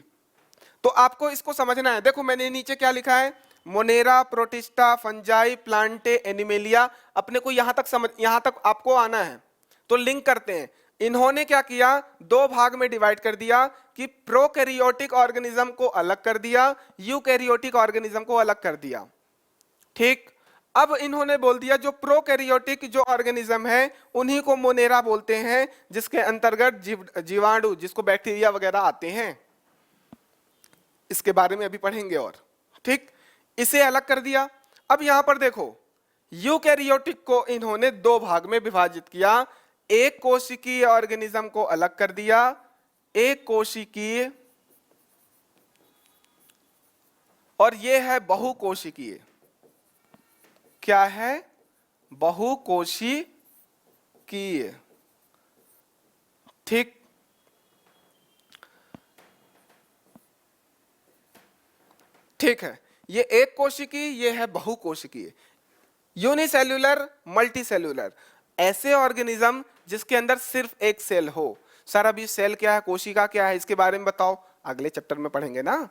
तो आपको इसको समझना है। देखो मैंने नीचे क्या लिखा है, Monera, protista, fungi, Plantae, animalia. अपने को यहां तक आपको आना है, तो लिंक करते हैं। इन्होंने क्या किया, 2 भाग में डिवाइड कर दिया कि प्रोकैरियोटिक ऑर्गेनिज्म को अलग कर दिया, यूकैरियोटिक ऑर्गेनिज्म को अलग कर दिया। ठीक, अब इन्होंने बोल दिया जो प्रोकैरियोटिक जो ऑर्गेनिज्म है उन्हीं को मोनेरा बोलते हैं, जिसके अंतर्गत जीवाणु, जिसको बैक्टीरिया वगैरह आते हैं, इसके बारे में अभी पढ़ेंगे और। ठीक, इसे अलग कर दिया। अब यहां पर देखो यूकैरियोटिक को इन्होंने 2 भाग में विभाजित किया, एक कोशिकीय ऑर्गेनिज्म को अलग कर दिया, एक कोशिकीय, और यह है बहुकोशिकीय। क्या है, बहुकोशिकीय। ठीक, ठीक है, ये एक कोशिकीय, ये है बहुकोशिकीय। यूनिसेल्यूलर, मल्टीसेल्यूलर, ऐसे ऑर्गेनिज्म जिसके अंदर सिर्फ एक सेल हो। सर अभी सेल क्या है, कोशिका क्या है, इसके बारे में बताओ, अगले चैप्टर में पढ़ेंगे ना।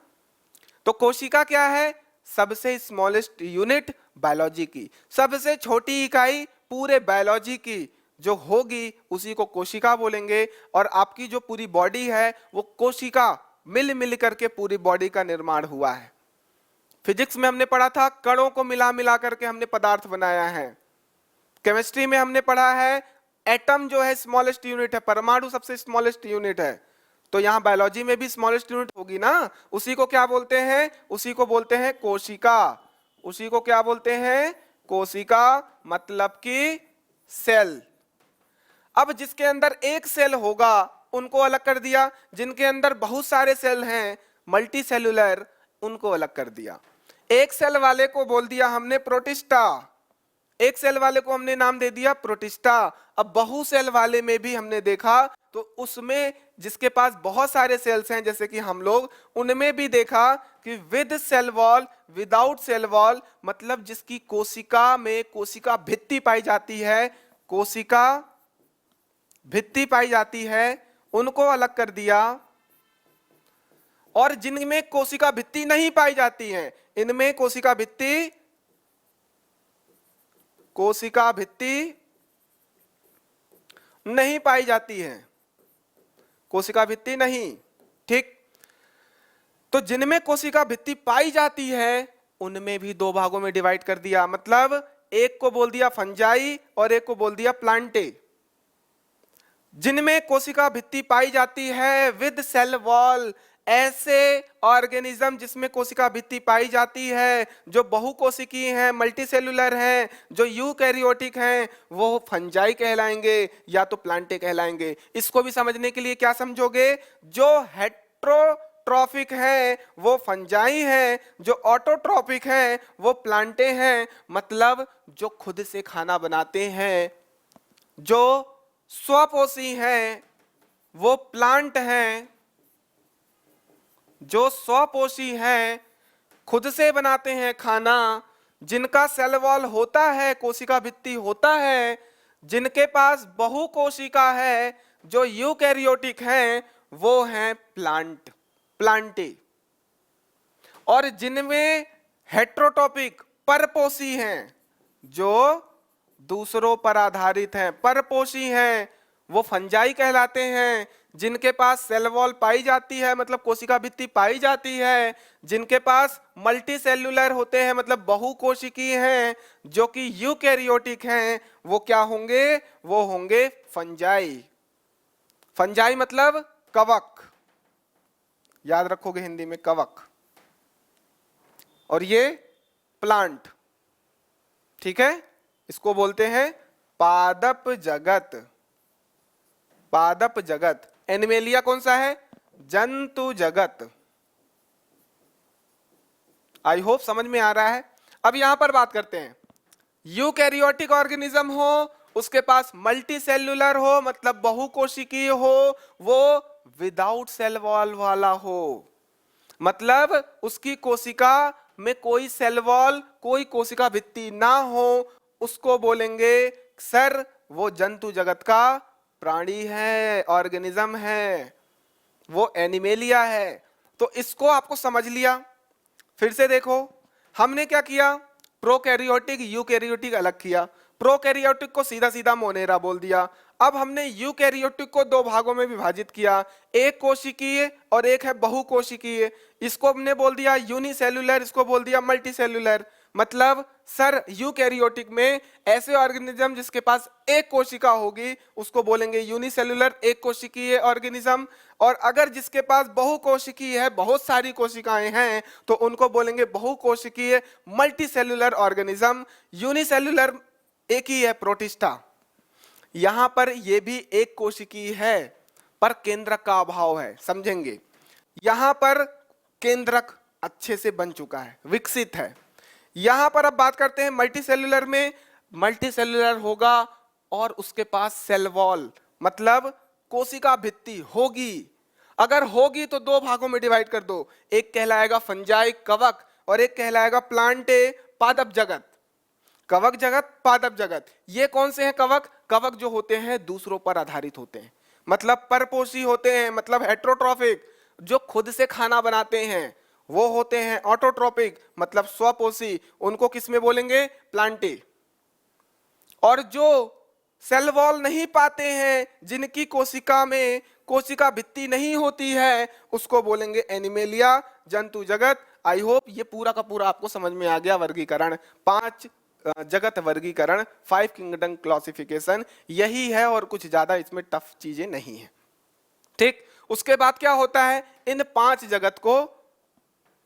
तो कोशिका क्या है, सबसे स्मॉलेस्ट यूनिट बायोलॉजी की, सबसे छोटी इकाई पूरे बायोलॉजी की जो होगी उसी को कोशिका बोलेंगे। और आपकी जो पूरी बॉडी है वो कोशिका मिल करके पूरी बॉडी का निर्माण हुआ है। फिजिक्स में हमने पढ़ा था कणों को मिला करके हमने पदार्थ बनाया है। केमिस्ट्री में हमने पढ़ा है एटम जो है स्मॉलेस्ट यूनिट है, परमाणु सबसे स्मॉलेस्ट यूनिट है। तो यहां बायोलॉजी में भी स्मॉलेस्ट यूनिट होगी ना, उसी को क्या बोलते हैं, उसी को बोलते हैं कोशिका। उसी को क्या बोलते हैं, कोशिका, मतलब कि सेल। अब जिसके अंदर एक सेल होगा उनको अलग कर दिया, जिनके अंदर बहुत सारे सेल हैं मल्टी सेलुलर, उनको अलग कर दिया। एक सेल वाले को बोल दिया हमने प्रोटिस्टा, एक सेल वाले को हमने नाम दे दिया प्रोटिस्टा। अब बहु सेल वाले में भी हमने देखा तो उसमें जिसके पास बहुत सारे सेल्स हैं जैसे कि हम लोग, उनमें भी देखा कि with cell wall, without cell wall, मतलब जिसकी कोशिका में कोशिका भित्ति पाई जाती है, कोशिका भित्ति पाई जाती है, उनको अलग कर दिया। और जिनमें कोशिका भित्ति नहीं पाई जाती है, इनमें कोशिका भित्ति नहीं पाई जाती है, कोशिका भित्ति नहीं। ठीक, तो जिनमें कोशिका भित्ति पाई जाती है उनमें भी 2 भागों में डिवाइड कर दिया, मतलब एक को बोल दिया फंजाई और एक को बोल दिया प्लांटे। जिनमें कोशिका भित्ति पाई जाती है विद सेल वॉल, ऐसे ऑर्गेनिज्म जिसमें कोशिका भित्ति पाई जाती है, जो बहुकोशिकीय हैं, मल्टीसेलुलर हैं, जो यूकैरियोटिक हैं, वो फंजाई कहलाएंगे या तो प्लांटे कहलाएंगे। इसको भी समझने के लिए क्या समझोगे, जो हेट्रोट्रॉफिक हैं वो फंजाई हैं, जो ऑटोट्रॉफिक हैं वो प्लांटे हैं, मतलब जो खुद से खाना बनाते हैं, जो स्वपोषी हैं वो प्लांट हैं, जो स्वपोषी हैं, खुद से बनाते हैं खाना, जिनका सेल वॉल होता है, कोशिका भित्ति होता है, जिनके पास बहुकोशिका है, जो यूकैरियोटिक हैं, वो हैं प्लांटे। और जिनमें हेट्रोटॉपिक परपोषी हैं, जो दूसरों पर आधारित हैं, परपोषी हैं, वो फंजाई कहलाते हैं। जिनके पास सेल वॉल पाई जाती है, मतलब कोशिका भित्ति पाई जाती है, जिनके पास मल्टी सेल्यूलर होते हैं, मतलब बहुकोशिकीय हैं, जो कि यूकैरियोटिक हैं, वो क्या होंगे? वो होंगे फंजाई। फंजाई मतलब कवक, याद रखोगे हिंदी में, कवक। और ये प्लांट, ठीक है, इसको बोलते हैं पादप जगत। पादप जगत। एनिमेलिया कौन सा है? जंतु जगत। आई होप समझ में आ रहा है। अब यहां पर बात करते हैं, यूकैरियोटिक ऑर्गेनिज्म हो, उसके पास मल्टी सेल्यूलर हो, मतलब बहुकोशिकीय हो, वो विदाउट सेल वॉल वाला हो, मतलब उसकी कोशिका में कोई सेल वॉल, कोई कोशिका भित्ति ना हो, उसको बोलेंगे सर वो जंतु जगत का प्राणी है, ऑर्गेनिज्म है, वो एनिमेलिया है। तो इसको आपको समझ लिया। फिर से देखो, हमने क्या किया? प्रोकैरियोटिक यूकैरियोटिक अलग किया। प्रोकैरियोटिक को सीधा सीधा मोनेरा बोल दिया। अब हमने यूकैरियोटिक को दो भागों में विभाजित किया, एक कोशिकीय और एक है बहुकोशिकीय। इसको हमने बोल दिया यूनिसेल्यूलर, इसको बोल दिया मल्टीसेल्यूलर। मतलब सर यूकैरियोटिक में ऐसे ऑर्गेनिज्म जिसके पास एक कोशिका होगी उसको बोलेंगे यूनिसेल्यूलर, एक कोशिकीय ऑर्गेनिज्म। और अगर जिसके पास बहुकोशिकीय है, बहुत सारी कोशिकाएं हैं, तो उनको बोलेंगे बहुकोशिकीय मल्टीसेल्यूलर ऑर्गेनिज्म। यूनिसेल्यूलर एक ही है, प्रोटिस्टा। यहां पर यह भी एक कोशिकीय है, पर केंद्रक का अभाव है, समझेंगे। यहां पर केंद्रक अच्छे से बन चुका है, विकसित है। यहां पर अब बात करते हैं मल्टीसेल्यूलर में। मल्टीसेल्यूलर होगा और उसके पास सेल वॉल, मतलब कोशिका भित्ति होगी। अगर होगी तो दो भागों में डिवाइड कर दो, एक कहलाएगा फंजाई कवक और एक कहलाएगा प्लांटे पादप जगत। कवक जगत, पादप जगत, ये कौन से हैं कवक? कवक जो होते हैं दूसरों पर आधारित होते हैं, मतलब परपोषी होते हैं, मतलब हेट्रोट्रॉफिक, जो खुद से खाना बनाते हैं। वो होते हैं ऑटोट्रोपिक, मतलब स्वपोषी, उनको किस में बोलेंगे? प्लांटे। और जो सेल वॉल नहीं पाते हैं, जिनकी कोशिका में कोशिका भित्ति नहीं होती है, उसको बोलेंगे एनिमेलिया, जंतु जगत। आई होप ये पूरा का पूरा आपको समझ में आ गया। वर्गीकरण 5 जगत वर्गीकरण, 5 किंगडम क्लासिफिकेशन, यही है और कुछ ज्यादा इसमें टफ चीजें नहीं है। ठीक, उसके बाद क्या होता है? इन 5 जगत को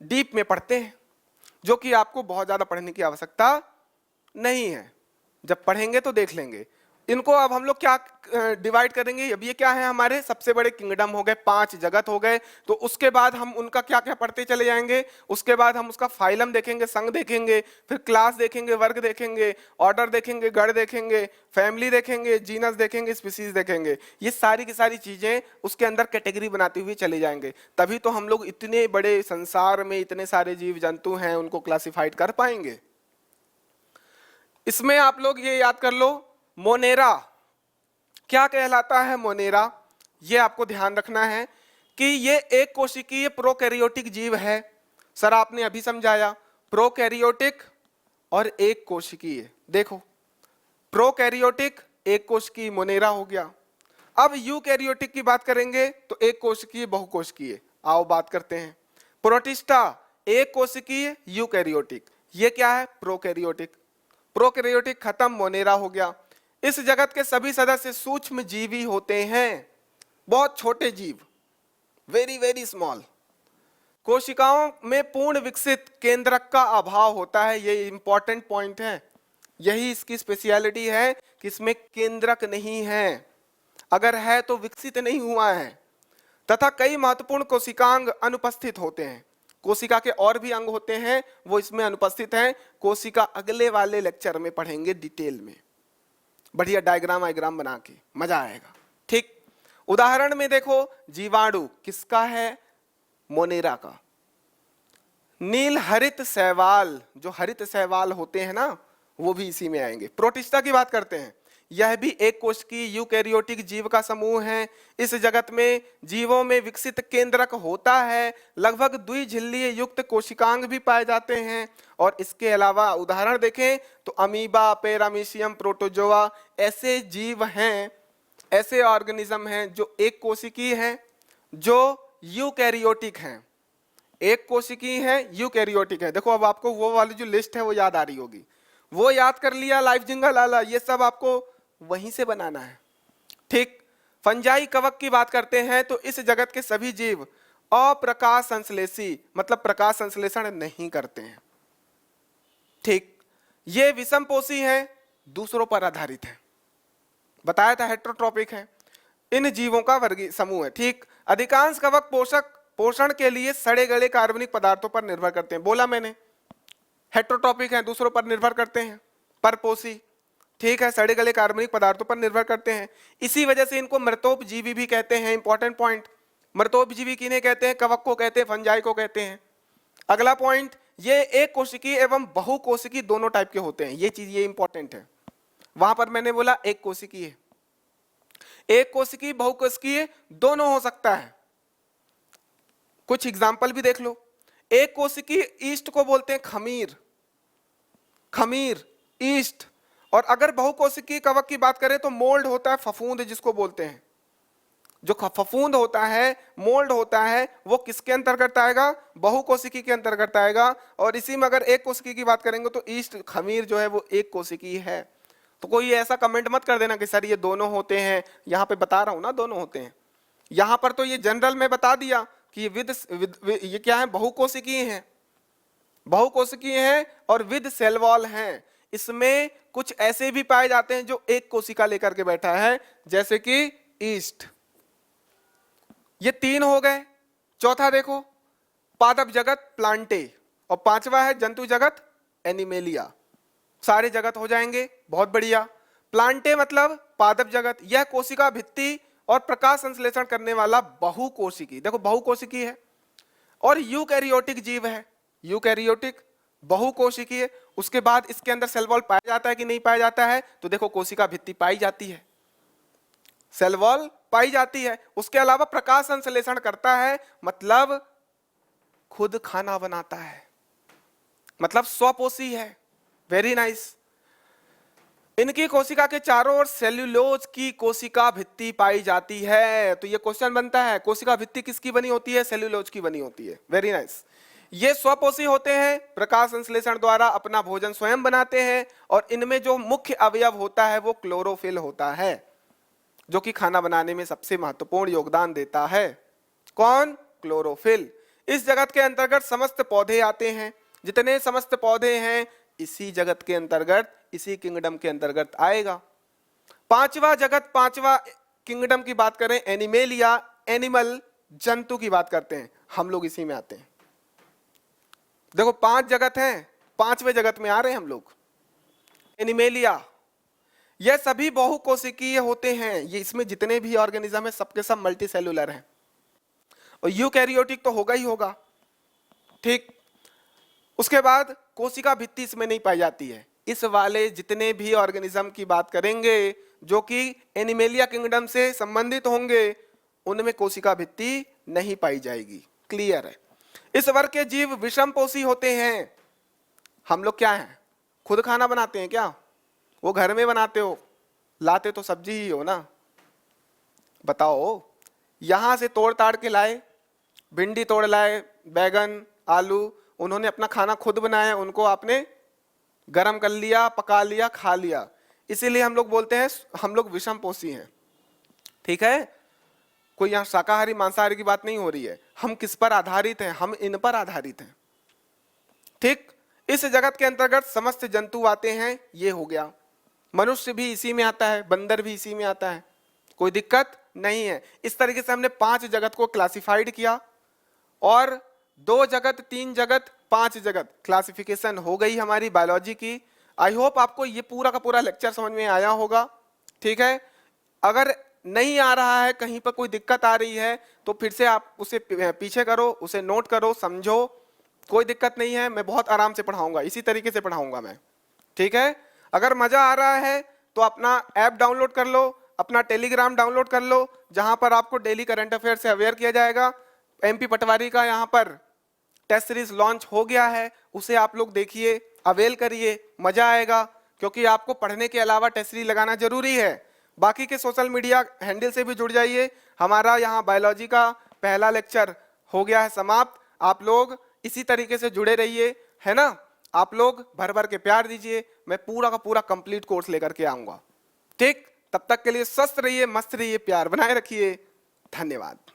डीप में पढ़ते हैं, जो कि आपको बहुत ज्यादा पढ़ने की आवश्यकता नहीं है, जब पढ़ेंगे तो देख लेंगे। इनको अब हम लोग क्या डिवाइड करेंगे? अब ये क्या है? हमारे सबसे बड़े किंगडम हो गए, 5 जगत हो गए। तो उसके बाद हम उनका क्या क्या पढ़ते चले जाएंगे। उसके बाद हम उसका फाइलम देखेंगे, संघ देखेंगे, फिर क्लास देखेंगे, वर्ग देखेंगे, ऑर्डर देखेंगे, गण देखेंगे, फैमिली देखेंगे, जीनस देखेंगे, स्पीसीज देखेंगे। ये सारी की सारी चीजें उसके अंदर कैटेगरी बनाते हुए चले जाएंगे। तभी तो हम लोग इतने बड़े संसार में इतने सारे जीव जंतु हैं उनको क्लासिफाइड कर पाएंगे। इसमें आप लोग ये याद कर लो, मोनेरा क्या कहलाता है? मोनेरा, ये आपको ध्यान रखना है कि ये एक कोशिकीय प्रोकैरियोटिक जीव है। सर आपने अभी समझाया प्रोकैरियोटिक और एक कोशिकीय। देखो, प्रोकैरियोटिक एक कोशिकीय मोनेरा हो गया। अब यूकैरियोटिक की बात करेंगे तो एक कोशिकीय बहुकोशिकीय। आओ बात करते हैं। प्रोटिस्टा एक कोशिकीय यूकैरियोटिक, ये क्या है? प्रोकैरियोटिक। प्रोकैरियोटिक खत्म, मोनेरा हो गया। इस जगत के सभी सदस्य सूक्ष्म जीवी होते हैं, बहुत छोटे जीव, वेरी वेरी स्मॉल। कोशिकाओं में पूर्ण विकसित केंद्रक का अभाव होता है, ये इंपॉर्टेंट पॉइंट है। यही इसकी स्पेशलिटी है कि इसमें केंद्रक नहीं है, अगर है तो विकसित नहीं हुआ है। तथा कई महत्वपूर्ण कोशिकांग अनुपस्थित होते हैं। कोशिका के और भी अंग होते हैं, वो इसमें अनुपस्थित हैं। कोशिका अगले वाले लेक्चर में पढ़ेंगे डिटेल में, बढ़िया डायग्राम वायग्राम बना के, मजा आएगा। ठीक, उदाहरण में देखो, जीवाणु किसका है? मोनेरा का। नील हरित शैवाल, जो हरित शैवाल होते हैं ना, वो भी इसी में आएंगे। प्रोटिस्टा की बात करते हैं, यह भी एक कोशिकीय यूकैरियोटिक जीव का समूह है। इस जगत में जीवों में विकसित केंद्रक होता है। लगभग द्विझिल्लीय युक्त कोशिकांग भी पाए जाते हैं। और इसके अलावा उदाहरण देखें तो अमीबा, पैरामीशियम, प्रोटोजोआ ऐसे जीव हैं, ऐसे ऑर्गेनिज्म हैं जो एक कोशिकीय हैं, जो यूकैरियोटिक हैं। एक कोशिकीय है, यूकैरियोटिक है। देखो अब आपको वो वाली जो लिस्ट है वो याद आ रही होगी, वो याद कर लिया, लाइफ जिंगा लाला, ये सब आपको वहीं से बनाना है। ठीक। फंजाई कवक की बात करते हैं तो इस जगत के सभी जीव अप्रकाश संश्लेषी, मतलब प्रकाश संश्लेषण नहीं करते हैं। ठीक। ये विषमपोषी हैं, दूसरों पर आधारित है, बताया था हेटेरोट्रॉपिक है। इन जीवों का वर्गीय समूह है। ठीक। अधिकांश कवक पोषण के लिए सड़े गले कार्बनिक पदार्थों पर निर्भर करते हैं, बोला मैंने। हेटेरोट्रॉपिक है, दूसरों पर निर्भर करते हैं, परपोषी। ठीक है, सड़े गले कार्बनिक पदार्थों पर निर्भर करते हैं। इसी वजह से इनको मृतोपजीवी भी कहते हैं। इंपॉर्टेंट पॉइंट, मृतोपजीवी किन्हें कहते हैं? कवक को कहते हैं, फंजाई को कहते हैं। अगला पॉइंट, ये एक कोशिकीय एवं बहुकोशिकीय दोनों टाइप के होते हैं। ये चीज ये इंपॉर्टेंट है। वहां पर मैंने बोला एक कोशिकीय, एक कोशिकीय, बहुकोशिकीय दोनों हो सकता है। कुछ एग्जाम्पल भी देख लो। एक कोशिकीय ईस्ट को बोलते हैं खमीर, खमीर ईस्ट। और अगर बहुकोशिकीय कवक की बात करें तो मोल्ड होता है, फफूंद जिसको बोलते हैं। जो फफूंद होता है, मोल्ड होता है, वो किसके अंतर्गत आएगा? बहुकोशिकीय के अंतर्गत आएगा। और इसी में अगर एक कोशिकीय की बात करेंगे तो ईस्ट खमीर जो है वो एक कोशिकीय है। तो कोई ऐसा कमेंट मत कर देना कि सर ये दोनों होते हैं, यहाँ पे बता रहा हूं ना दोनों होते हैं। यहां पर तो ये जनरल में बता दिया कि ये क्या है? बहुकोशिकीय हैं, बहुकोशिकीय हैं और विद सेल वॉल हैं। इसमें कुछ ऐसे भी पाए जाते हैं जो एक कोशिका लेकर के बैठा है, जैसे कि ईस्ट। ये तीन हो गए। चौथा देखो, पादप जगत प्लांटे, और पांचवा है जंतु जगत एनिमेलिया। सारे जगत हो जाएंगे, बहुत बढ़िया। प्लांटे मतलब पादप जगत, यह कोशिका भित्ति और प्रकाश संश्लेषण करने वाला बहुकोशिकी, देखो बहुकोशिकी है। और यूकैरियोटिक जीव है, यूकैरियोटिक बहुकोशिकीय। उसके बाद इसके अंदर सेल वॉल पाया जाता है कि नहीं पाया जाता है? तो देखो कोशिका भित्ति पाई जाती है, सेल वॉल पाई जाती है। उसके अलावा प्रकाश संश्लेषण करता है, मतलब खुद खाना बनाता है, मतलब स्वपोषी है। Very nice. इनकी कोशिका के चारों ओर सेल्यूलोज की कोशिका भित्ति पाई जाती है। तो ये क्वेश्चन बनता है, कोशिका भित्ति किसकी बनी होती है? सेल्यूलोज की बनी होती है। Very nice. ये स्वपोषी होते हैं, प्रकाश संश्लेषण द्वारा अपना भोजन स्वयं बनाते हैं। और इनमें जो मुख्य अवयव होता है वो क्लोरोफिल होता है, जो कि खाना बनाने में सबसे महत्वपूर्ण योगदान देता है। कौन? क्लोरोफिल। इस जगत के अंतर्गत समस्त पौधे आते हैं। जितने समस्त पौधे हैं इसी जगत के अंतर्गत, इसी किंगडम के अंतर्गत आएगा। पांचवा जगत, पांचवा किंगडम की बात करें, एनिमेलिया, एनिमल, जंतु की बात करते हैं, हम लोग इसी में आते हैं। देखो 5 जगत हैं, 5वें जगत में आ रहे हैं हम लोग, एनिमेलिया। यह सभी बहुकोशिकीय होते हैं। ये इसमें जितने भी ऑर्गेनिज्म है सबके सब मल्टी सेलुलर हैं। और यूकैरियोटिक तो होगा ही होगा। ठीक। उसके बाद कोशिका भित्ति इसमें नहीं पाई जाती है। इस वाले जितने भी ऑर्गेनिज्म की बात करेंगे जो कि एनिमेलिया किंगडम से संबंधित होंगे, उनमें कोशिका भित्ति नहीं पाई जाएगी। क्लियर है? इस वर्ग के जीव विषमपोषी होते हैं। हम लोग क्या हैं? खुद खाना बनाते हैं क्या? वो घर में बनाते हो, लाते तो सब्जी ही हो ना। बताओ, यहां से तोड़ ताड़ के लाए, भिंडी तोड़ लाए, बैगन, आलू, उन्होंने अपना खाना खुद बनाया, उनको आपने गरम कर लिया, पका लिया, खा लिया। इसीलिए हम लोग बोलते हैं हम लोग विषमपोषी हैं। ठीक है? कोई यहाँ शाकाहारी मांसाहारी की बात नहीं हो रही है। हम किस पर आधारित हैं? हम इन पर आधारित हैं। ठीक। इस जगत के अंतर्गत समस्त जंतु आते हैं। ये हो गया। मनुष्य भी इसी में आता है, बंदर भी इसी में आता है, कोई दिक्कत नहीं है। इस तरीके से हमने 5 जगत को क्लासिफाइड किया। और 2 जगत, 3 जगत, 5 जगत क्लासिफिकेशन हो गई हमारी बायोलॉजी की। आई होप आपको ये पूरा का पूरा लेक्चर समझ में आया होगा। ठीक है? अगर नहीं आ रहा है, कहीं पर कोई दिक्कत आ रही है, तो फिर से आप उसे पीछे करो, उसे नोट करो, समझो, कोई दिक्कत नहीं है, मैं बहुत आराम से पढ़ाऊंगा, इसी तरीके से पढ़ाऊंगा मैं, ठीक है। अगर मजा आ रहा है तो अपना ऐप डाउनलोड कर लो, अपना टेलीग्राम डाउनलोड कर लो, जहां पर आपको डेली करंट अफेयर से अवेयर किया जाएगा। एमपी पटवारी का यहाँ पर टेस्ट सीरीज लॉन्च हो गया है, उसे आप लोग देखिए, अवेल करिए, मजा आएगा, क्योंकि आपको पढ़ने के अलावा टेस्ट सीरीज लगाना जरूरी है। बाकी के सोशल मीडिया हैंडल से भी जुड़ जाइए। हमारा यहाँ बायोलॉजी का पहला लेक्चर हो गया है समाप्त। आप लोग इसी तरीके से जुड़े रहिए, है ना। आप लोग भर भर के प्यार दीजिए, मैं पूरा का पूरा कंप्लीट कोर्स लेकर के आऊंगा, ठीक। तब तक के लिए स्वस्थ रहिए, मस्त रहिए, प्यार बनाए रखिए। धन्यवाद।